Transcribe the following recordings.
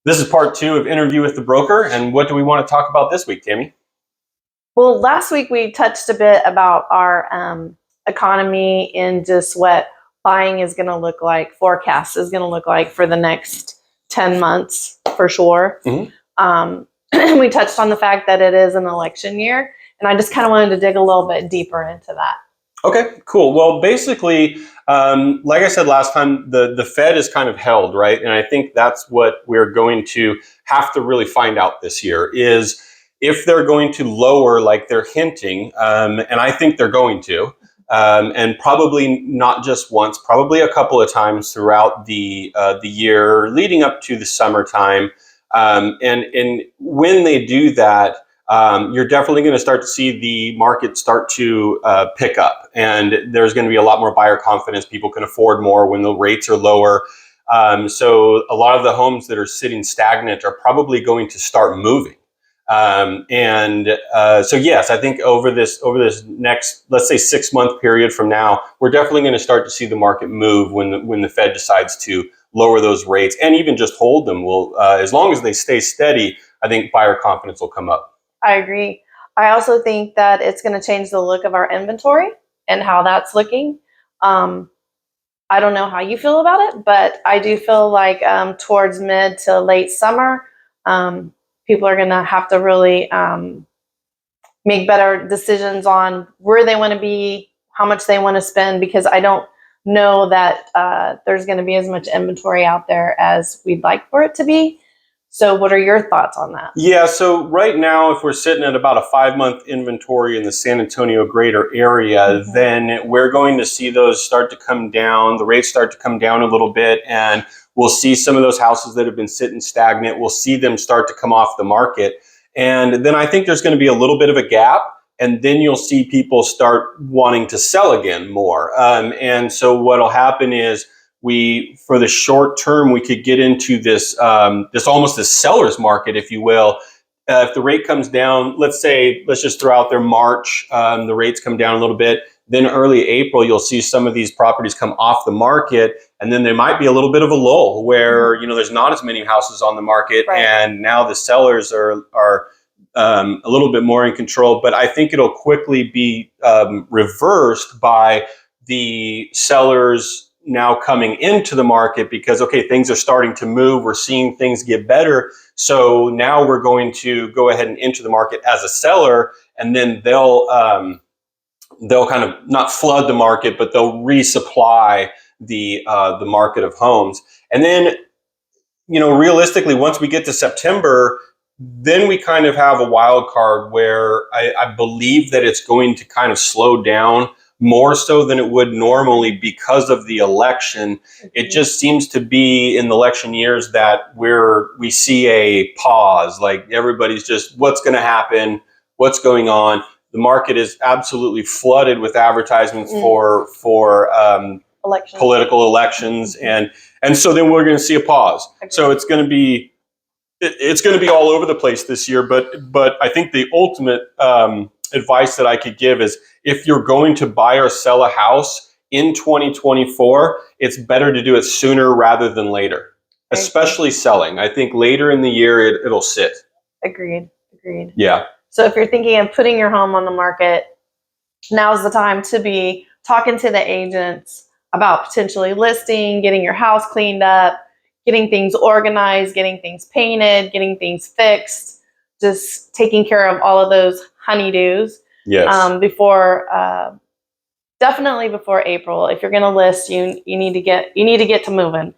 This is part 2 of Interview with the Broker, and what do we want to talk about this week, Tami? Well, last week we touched a bit about our economy and just what buying is going to look like, forecast is going to look like for the next 10 months for sure. We touched on the fact that it is an election year, and I just kind of wanted to dig a little bit deeper into that. Okay, cool. Well, basically, like I said last time, the Fed is kind of held, right? And I think that's what we're going to have to really find out this year is if they're going to lower like they're hinting, and I think they're going to, and probably not just once, probably a couple of times throughout the year leading up to the summertime. And when they do that, you're definitely going to start to see the market start to pick up, and there's going to be a lot more buyer confidence. People can afford more when the rates are lower. So a lot of the homes that are sitting stagnant are probably going to start moving. So yes, I think over this next, let's say 6-month period from now, we're definitely going to start to see the market move when the Fed decides to lower those rates and even just hold them. Well, as long as they stay steady, I think buyer confidence will come up. I agree. I also think that it's going to change the look of our inventory and how that's looking. I don't know how you feel about it, but I do feel like towards mid to late summer, people are going to have to really make better decisions on where they want to be, how much they want to spend, because I don't know that there's going to be as much inventory out there as we'd like for it to be. So what are your thoughts on that? Yeah, so right now, if we're sitting at about a 5-month inventory in the San Antonio greater area, then we're going to see those start to come down, the rates start to come down a little bit, and we'll see some of those houses that have been sitting stagnant, we'll see them start to come off the market. And then I think there's going to be a little bit of a gap, and then you'll see people start wanting to sell again more. And so what'll happen is, for the short term, we could get into this almost this seller's market, if you will. If the rate comes down, let's just throw out there March, the rates come down a little bit. Then early April, you'll see some of these properties come off the market, and then there might be a little bit of a lull where there's not as many houses on the market, right, and now the sellers are a little bit more in control. But I think it'll quickly be reversed by the sellers now coming into the market because, okay, things are starting to move. We're seeing things get better. So now we're going to go ahead and enter the market as a seller, and then they'll kind of not flood the market, but they'll resupply the market of homes. And then, realistically, once we get to September, then we kind of have a wild card where I believe that it's going to kind of slow down more so than it would normally because of the election. It just seems to be in the election years that we see a pause, like everybody's just, what's going to happen? What's going on? The market is absolutely flooded with advertisements for political elections. And so then we're going to see a pause. So it's going to be all over the place this year. But I think the ultimate advice that I could give is, if you're going to buy or sell a house in 2024, it's better to do it sooner rather than later, especially selling. I think later in the year, it'll sit. Agreed. Yeah. So if you're thinking of putting your home on the market, now's the time to be talking to the agents about potentially listing, getting your house cleaned up, getting things organized, getting things painted, getting things fixed, just taking care of all of those honeydews. Yes. Definitely before April. If you're going to list, you need to get to moving.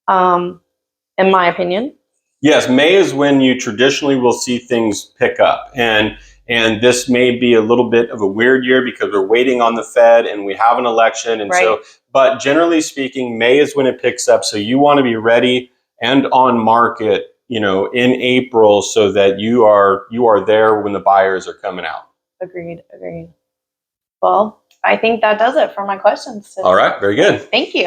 In my opinion. Yes, May is when you traditionally will see things pick up, and this may be a little bit of a weird year because we're waiting on the Fed and we have an election, and right. But generally speaking, May is when it picks up. So you want to be ready and on market, in April, so that you are there when the buyers are coming out. Agreed. Well, I think that does it for my questions today. All right, very good. Thank you.